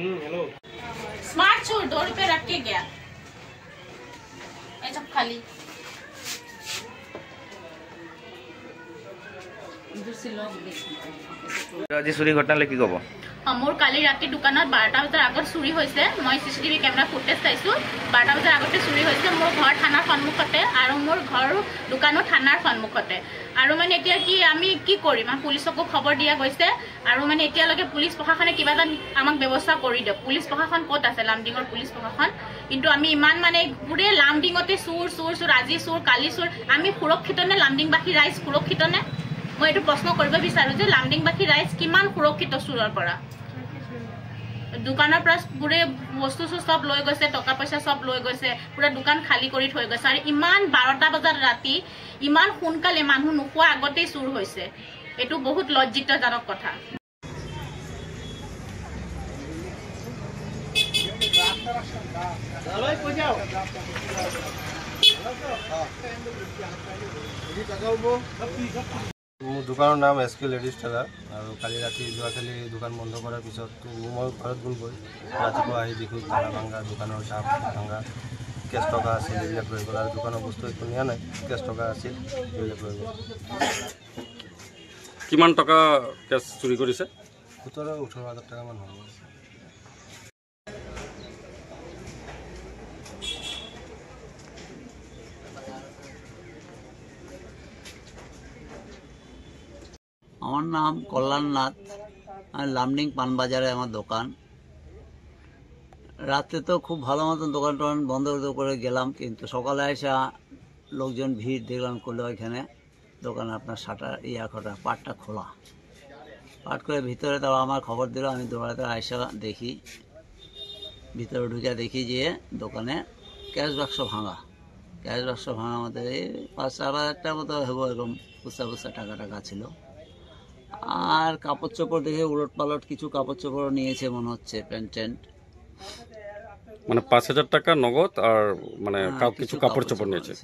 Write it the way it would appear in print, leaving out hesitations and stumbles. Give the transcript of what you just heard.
Hello. Smart शू door पे रख के गया। ये सब खाली। আজি চুৰি ঘটনালৈ কি ক'ব? মোৰ কালি ৰাতি দোকানত 12টা বজাৰ আগত চুৰি হৈছে। মই CCTV কেমেৰা ফুটেজ চাইছো। 12টা বজাৰ আগতে চুৰি হৈছে। মোৰ ঘৰ থানাৰ সন্মুখতে আৰু মোৰ ঘৰ দোকানো থানাৰ সন্মুখতে। আৰু মানে এতিয়া কি আমি কি কৰিম? পুলিচকো খবৰ দিয়া গৈছে আৰু মানে এতিয়ালৈকে পুলিচ প্ৰশাসনে কিবা এটা আমাক ব্যৱস্থা কৰি দিয়ক। পুলিচ প্ৰশাসন ক'ত আছে? লামডিঙৰ পুলিচ প্ৰশাসন। কিন্তু আমি ইমান মানে পুৰে লামডিঙতে চুৰ চুৰ চুৰ, আজি চুৰ কালি চুৰ। আমি সুৰক্ষিত নে? লামডিংবাসী ৰাইজ সুৰক্ষিত নে? মই এইটো প্ৰশ্ন কৰিব বিচাৰো যে লামডিংবাসী ৰাইজ কিমান সুৰক্ষিত চুৰৰ পৰা? দোকানৰ পৰা পুৰে বস্তু সব লৈ গৈছে, টকা পইচা সব লৈ গৈছে, পুৰা দোকান খালী কৰি থৈ গৈছে। আৰু ইমান 12টা বজাত ৰাতি ইমান সোনকালে মানুহ নোখোৱা আগতেই চুৰ হৈছে। এইটো বহুত লজ্জিতজনক কথা। মোৰ দোকানৰ নাম SK লেডিজ টেলাৰ আৰু কালি ৰাতি যোৱাকালি দোকান বন্ধ কৰাৰ পিছত মই ঘৰত গ'লগৈ। ৰাতিপুৱা আহি দেখোঁ তালা ভাঙা, দোকানৰ চাপ ভাঙা, কেছ টকা আছিল এইবিলাক লৈ গ'ল। আৰু দোকানৰ বস্তু একো নিয়া নাই, কেছ টকা আছিল এইবিলাক লৈ গ'ল। কিমান টকা কেছ চুৰি কৰিছে? 17-18 হাজাৰ টকামান হ'ব। আমার নাম কল্যাণনাথ। লামডিং পানবাজারে আমার দোকান। রাতে তো খুব ভালো মতন দোকান টোকান বন্ধ করে গেলাম, কিন্তু সকালে আসা লোকজন ভিড় দেখলাম করলো এখানে দোকানে আপনার শাটার পাটটা খোলা। পাট করে ভিতরে তাও আমার খবর দিল, আমি দৌড়াতে আসা দেখি, ভিতরে ঢুকে দেখি যে দোকানে ক্যাশ বাক্স ভাঙা। ক্যাশ বাক্স ভাঙা মধ্যে 5-4 হাজার মতো হবো, এরকম খুচরা টাকা ছিল। আর কাপড় চোপড় দেখে উলট পালট কিছু কাপড় চোপড় নিয়েছে মনে হচ্ছে, প্যান্ট ট্যান্ট। মানে 5,000 টাকা নগদ আর মানে কিছু কাপড় চোপড় নিয়েছে।